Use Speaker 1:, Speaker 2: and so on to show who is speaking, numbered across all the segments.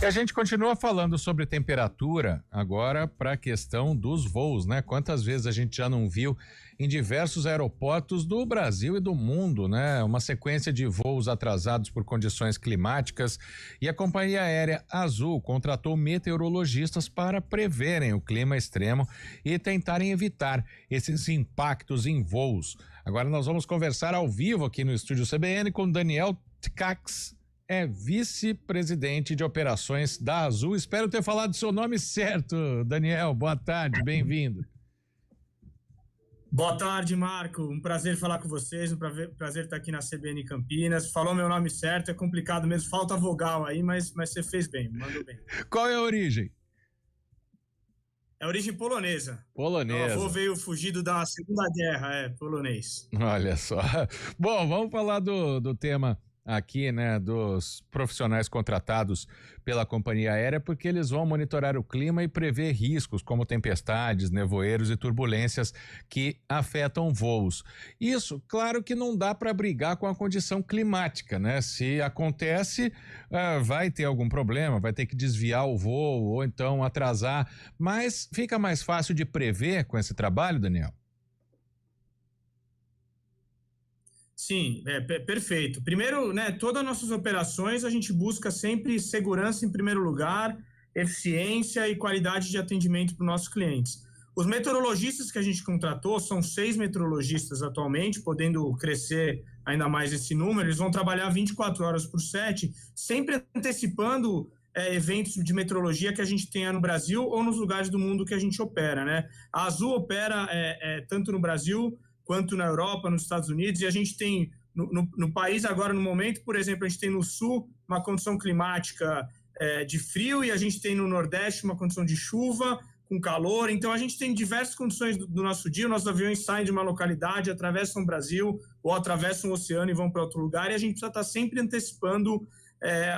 Speaker 1: E a gente continua falando sobre temperatura agora para a questão dos voos, né? Quantas vezes a gente já não viu em diversos aeroportos do Brasil e do mundo, né? Uma sequência de voos atrasados por condições climáticas, e a companhia aérea Azul contratou meteorologistas para preverem o clima extremo e tentarem evitar esses impactos em voos. Agora nós vamos conversar ao vivo aqui no estúdio CBN com Daniel Tkacs, vice-presidente de operações da Azul. Espero ter falado seu nome certo, Daniel. Boa tarde, bem-vindo.
Speaker 2: Boa tarde, Marco. Um prazer falar com vocês, um prazer estar aqui na CBN Campinas. Falou meu nome certo, é complicado mesmo, falta vogal aí, mas você fez bem, mandou bem.
Speaker 1: Qual é a origem?
Speaker 2: É origem polonesa.
Speaker 1: Polonesa.
Speaker 2: Meu avô veio fugido da Segunda Guerra, polonês.
Speaker 1: Olha só. Bom, vamos falar do tema aqui, né, dos profissionais contratados pela companhia aérea, porque eles vão monitorar o clima e prever riscos como tempestades, nevoeiros e turbulências que afetam voos. Isso, claro que não dá para brigar com a condição climática, né? Se acontece, vai ter algum problema, vai ter que desviar o voo ou então atrasar, mas fica mais fácil de prever com esse trabalho, Daniel?
Speaker 2: Sim, perfeito. Primeiro, né, todas as nossas operações a gente busca sempre segurança em primeiro lugar, eficiência e qualidade de atendimento para os nossos clientes. Os meteorologistas que a gente contratou, são 6 meteorologistas atualmente, podendo crescer ainda mais esse número. Eles vão trabalhar 24 horas por 7, sempre antecipando eventos de meteorologia que a gente tenha no Brasil ou nos lugares do mundo que a gente opera, né? A Azul opera tanto no Brasil quanto na Europa, nos Estados Unidos, e a gente tem no país agora, no momento, por exemplo, a gente tem no sul uma condição climática de frio, e a gente tem no Nordeste uma condição de chuva, com calor. Então a gente tem diversas condições do nosso dia. Nossos aviões saem de uma localidade, atravessam o Brasil ou atravessam o oceano e vão para outro lugar, e a gente precisa estar sempre antecipando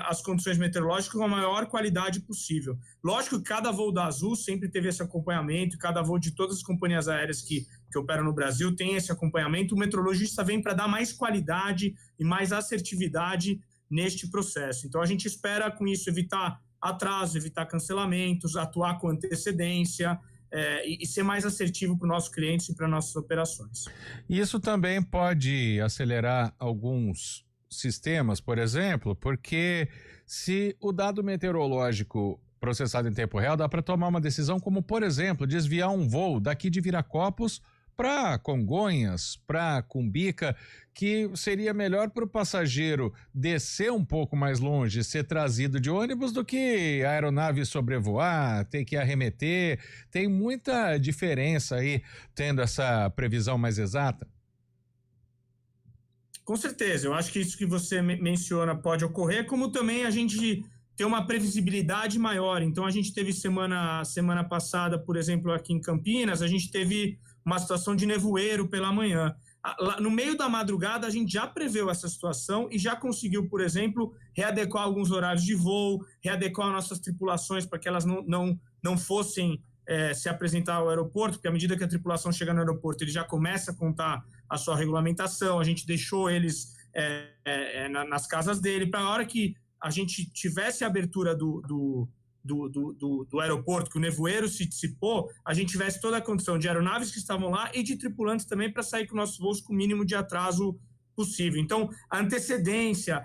Speaker 2: as condições meteorológicas com a maior qualidade possível. Lógico que cada voo da Azul sempre teve esse acompanhamento, cada voo de todas as companhias aéreas que operam no Brasil tem esse acompanhamento. O meteorologista vem para dar mais qualidade e mais assertividade neste processo. Então a gente espera com isso evitar atraso, evitar cancelamentos, atuar com antecedência e ser mais assertivo para os nossos clientes e para nossas operações.
Speaker 1: Isso também pode acelerar alguns sistemas, por exemplo, porque se o dado meteorológico processado em tempo real, dá para tomar uma decisão como, por exemplo, desviar um voo daqui de Viracopos para Congonhas, para Cumbica, que seria melhor para o passageiro descer um pouco mais longe, ser trazido de ônibus, do que a aeronave sobrevoar, ter que arremeter. Tem muita diferença aí, tendo essa previsão mais exata.
Speaker 2: Com certeza, eu acho que isso que você menciona pode ocorrer, como também a gente ter uma previsibilidade maior. Então a gente teve semana passada, por exemplo, aqui em Campinas, a gente teve uma situação de nevoeiro pela manhã. No meio da madrugada a gente já preveu essa situação e já conseguiu, por exemplo, readequar alguns horários de voo, readequar nossas tripulações para que elas não fossem se apresentar ao aeroporto, porque à medida que a tripulação chega no aeroporto, ele já começa a contar a sua regulamentação. A gente deixou eles nas casas dele, para a hora que a gente tivesse a abertura do aeroporto, que o nevoeiro se dissipou, a gente tivesse toda a condição de aeronaves que estavam lá e de tripulantes também, para sair com nossos voos com o mínimo de atraso possível. Então, a antecedência,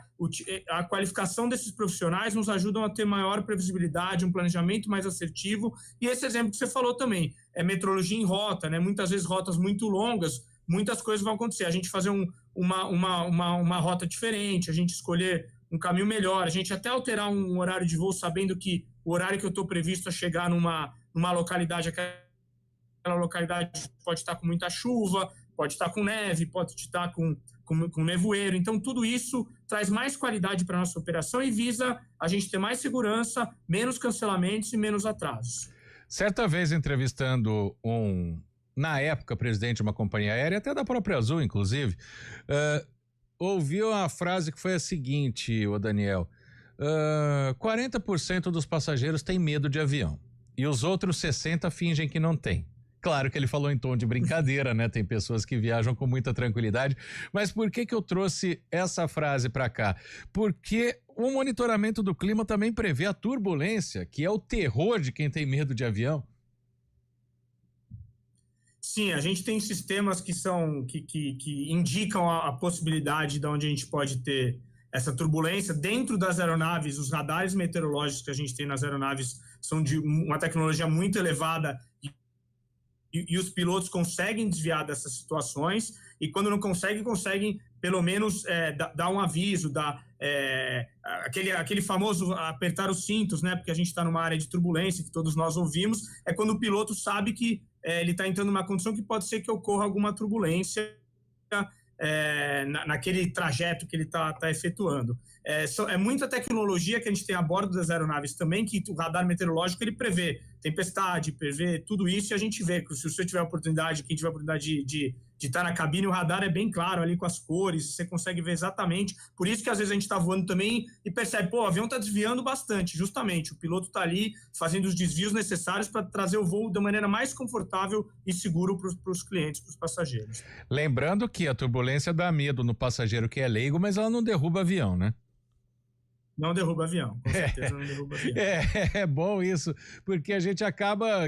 Speaker 2: a qualificação desses profissionais nos ajudam a ter maior previsibilidade, um planejamento mais assertivo. E esse exemplo que você falou também, metrologia em rota, né? Muitas vezes rotas muito longas, muitas coisas vão acontecer. A gente fazer uma rota diferente, a gente escolher um caminho melhor, a gente até alterar um horário de voo, sabendo que o horário que eu estou previsto a chegar numa localidade, aquela localidade pode estar com muita chuva, pode estar com neve, pode estar com nevoeiro. Então, tudo isso traz mais qualidade para a nossa operação e visa a gente ter mais segurança, menos cancelamentos e menos atrasos.
Speaker 1: Certa vez, entrevistando na época, presidente de uma companhia aérea, até da própria Azul, inclusive, ouviu a frase que foi a seguinte, o Daniel: 40% dos passageiros têm medo de avião e os outros 60% fingem que não tem. Claro que ele falou em tom de brincadeira, né? Tem pessoas que viajam com muita tranquilidade, mas por que eu trouxe essa frase para cá? Porque o monitoramento do clima também prevê a turbulência, que é o terror de quem tem medo de avião.
Speaker 2: Sim, a gente tem sistemas que indicam a possibilidade de onde a gente pode ter essa turbulência. Dentro das aeronaves, os radares meteorológicos que a gente tem nas aeronaves são de uma tecnologia muito elevada e os pilotos conseguem desviar dessas situações, e quando não conseguem pelo menos dar um aviso, aquele famoso apertar os cintos, né? Porque a gente está numa área de turbulência que todos nós ouvimos, é quando o piloto sabe que ele está entrando numa condição que pode ser que ocorra alguma turbulência naquele trajeto que ele está efetuando. É muita tecnologia que a gente tem a bordo das aeronaves também, que o radar meteorológico ele prevê tempestade, prevê tudo isso, e a gente vê que se você tiver a oportunidade, quem tiver a oportunidade de estar na cabine, o radar é bem claro ali com as cores, você consegue ver exatamente. Por isso que às vezes a gente está voando também e percebe, o avião está desviando bastante, justamente. O piloto está ali fazendo os desvios necessários para trazer o voo da maneira mais confortável e seguro para os clientes, para os passageiros.
Speaker 1: Lembrando que a turbulência dá medo no passageiro que é leigo, mas ela não derruba avião, né?
Speaker 2: Não derruba avião, com certeza não derruba avião.
Speaker 1: É bom isso, porque a gente acaba,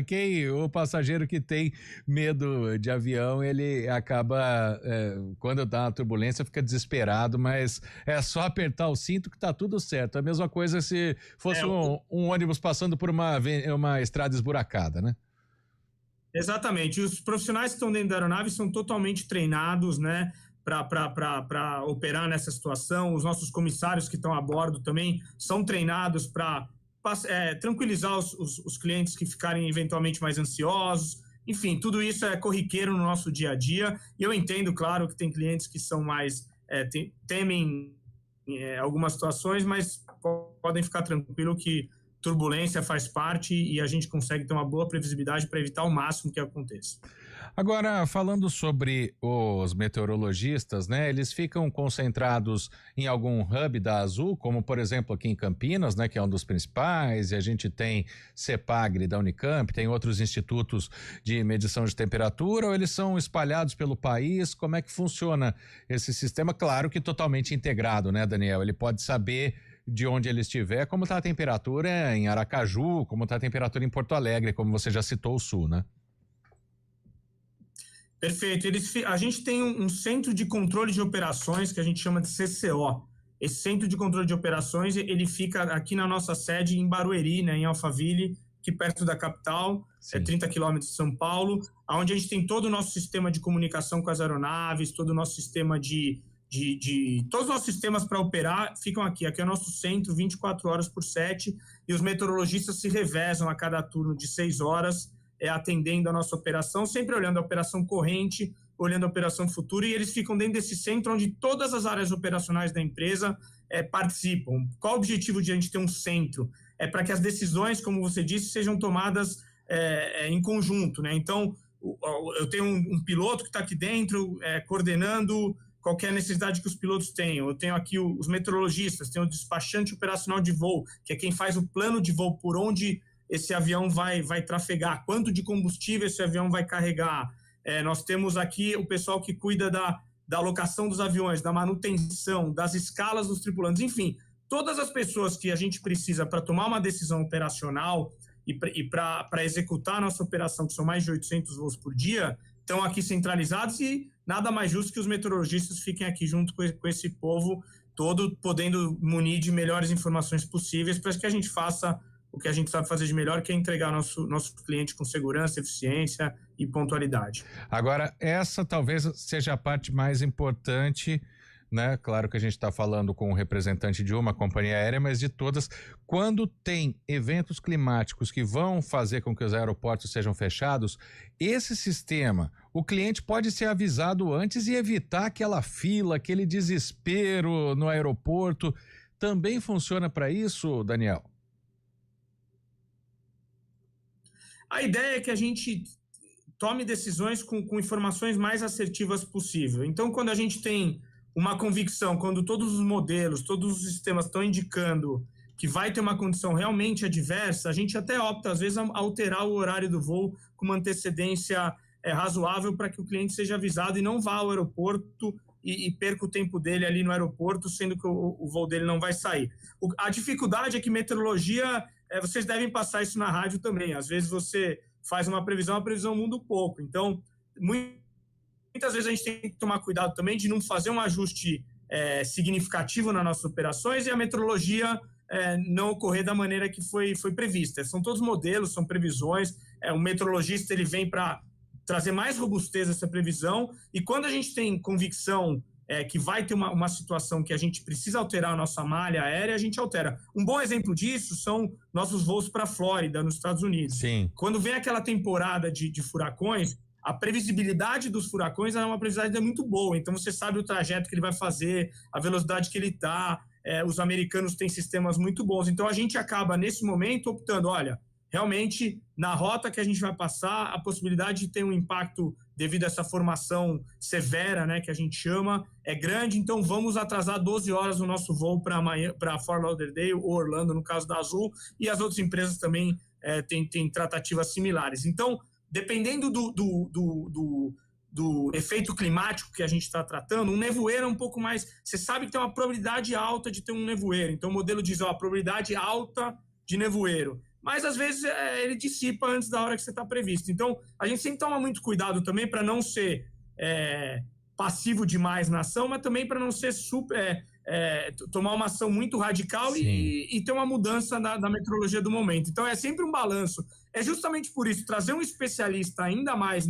Speaker 1: o passageiro que tem medo de avião, ele acaba, quando dá uma turbulência, fica desesperado, mas é só apertar o cinto que tá tudo certo. A mesma coisa se fosse um ônibus passando por uma estrada esburacada, né?
Speaker 2: Exatamente. Os profissionais que estão dentro da aeronave são totalmente treinados, né, para operar nessa situação. Os nossos comissários que estão a bordo também são treinados para tranquilizar os clientes que ficarem eventualmente mais ansiosos. Enfim, tudo isso é corriqueiro no nosso dia a dia. E eu entendo, claro, que tem clientes que são mais temem algumas situações, mas podem ficar tranquilo que turbulência faz parte e a gente consegue ter uma boa previsibilidade para evitar o máximo que aconteça.
Speaker 1: Agora, falando sobre os meteorologistas, né? Eles ficam concentrados em algum hub da Azul, como por exemplo aqui em Campinas, né? Que é um dos principais, e a gente tem CEPAGRE da Unicamp, tem outros institutos de medição de temperatura, ou eles são espalhados pelo país? Como é que funciona esse sistema? Claro que totalmente integrado, né, Daniel? Ele pode saber de onde ele estiver, como está a temperatura em Aracaju, como está a temperatura em Porto Alegre, como você já citou o Sul, né?
Speaker 2: Perfeito. A gente tem um centro de controle de operações que a gente chama de CCO. Esse centro de controle de operações, ele fica aqui na nossa sede em Barueri, né, em Alphaville, aqui perto da capital, 30 quilômetros de São Paulo, onde a gente tem todo o nosso sistema de comunicação com as aeronaves, todo o nosso sistema todos os nossos sistemas para operar ficam aqui. Aqui é o nosso centro, 24 horas por 7, e os meteorologistas se revezam a cada turno de 6 horas, atendendo a nossa operação, sempre olhando a operação corrente, olhando a operação futura, e eles ficam dentro desse centro onde todas as áreas operacionais da empresa participam. Qual o objetivo de a gente ter um centro? É para que as decisões, como você disse, sejam tomadas em conjunto, né? Então, eu tenho um piloto que está aqui dentro, coordenando qualquer necessidade que os pilotos tenham. Eu tenho aqui os meteorologistas, tenho o despachante operacional de voo, que é quem faz o plano de voo, por onde esse avião vai trafegar, quanto de combustível esse avião vai carregar. Nós temos aqui o pessoal que cuida da alocação dos aviões, da manutenção, das escalas dos tripulantes, enfim, todas as pessoas que a gente precisa para tomar uma decisão operacional e para executar a nossa operação, que são mais de 800 voos por dia, estão aqui centralizados, e nada mais justo que os meteorologistas fiquem aqui junto com esse povo todo, podendo munir de melhores informações possíveis para que a gente faça o que a gente sabe fazer de melhor, que é entregar nosso cliente com segurança, eficiência e pontualidade.
Speaker 1: Agora, essa talvez seja a parte mais importante, né? Claro que a gente está falando com um representante de uma companhia aérea, mas de todas. Quando tem eventos climáticos que vão fazer com que os aeroportos sejam fechados, esse sistema, o cliente pode ser avisado antes e evitar aquela fila, aquele desespero no aeroporto. Também funciona para isso, Daniel?
Speaker 2: A ideia é que a gente tome decisões com informações mais assertivas possível. Então, quando a gente tem uma convicção, quando todos os modelos, todos os sistemas estão indicando que vai ter uma condição realmente adversa, a gente até opta, às vezes, a alterar o horário do voo com uma antecedência razoável para que o cliente seja avisado e não vá ao aeroporto e perca o tempo dele ali no aeroporto, sendo que o voo dele não vai sair. A dificuldade é que meteorologia, vocês devem passar isso na rádio também. Às vezes você faz uma previsão, a previsão muda um pouco. Então, muitas vezes a gente tem que tomar cuidado também de não fazer um ajuste significativo nas nossas operações e a meteorologia não ocorrer da maneira que foi prevista. São todos modelos, são previsões. O meteorologista ele vem para trazer mais robustez a essa previsão, e quando a gente tem convicção que vai ter uma situação que a gente precisa alterar a nossa malha aérea, a gente altera. Um bom exemplo disso são nossos voos para a Flórida, nos Estados Unidos.
Speaker 1: Sim.
Speaker 2: Quando vem aquela temporada de furacões, a previsibilidade dos furacões é uma previsibilidade muito boa, então você sabe o trajeto que ele vai fazer, a velocidade que ele está, os americanos têm sistemas muito bons, então a gente acaba nesse momento optando, olha, realmente, na rota que a gente vai passar, a possibilidade de ter um impacto devido a essa formação severa, né, que a gente chama, é grande, então vamos atrasar 12 horas o nosso voo para Fort Lauderdale ou Orlando, no caso da Azul, e as outras empresas também têm tratativas similares. Então, dependendo do efeito climático que a gente está tratando, um nevoeiro é um pouco mais... Você sabe que tem uma probabilidade alta de ter um nevoeiro, então o modelo diz, probabilidade alta de nevoeiro. Mas, às vezes, ele dissipa antes da hora que você está previsto. Então, a gente sempre toma muito cuidado também para não ser passivo demais na ação, mas também para não ser tomar uma ação muito radical e ter uma mudança da meteorologia do momento. Então, é sempre um balanço. É justamente por isso, trazer um especialista ainda mais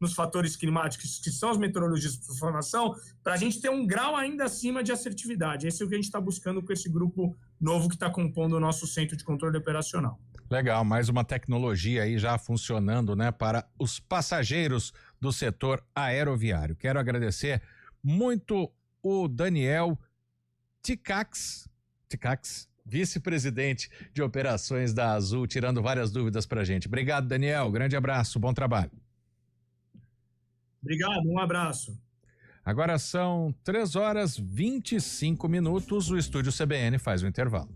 Speaker 2: nos fatores climáticos, que são os meteorologistas de formação, para a gente ter um grau ainda acima de assertividade. Esse é o que a gente está buscando com esse grupo novo que está compondo o nosso centro de controle operacional.
Speaker 1: Legal, mais uma tecnologia aí já funcionando, né, para os passageiros do setor aeroviário. Quero agradecer muito o Daniel Ticax, vice-presidente de operações da Azul, tirando várias dúvidas para a gente. Obrigado, Daniel. Grande abraço, bom trabalho.
Speaker 2: Obrigado, um abraço.
Speaker 1: Agora são 3h25. O Estúdio CBN faz o intervalo.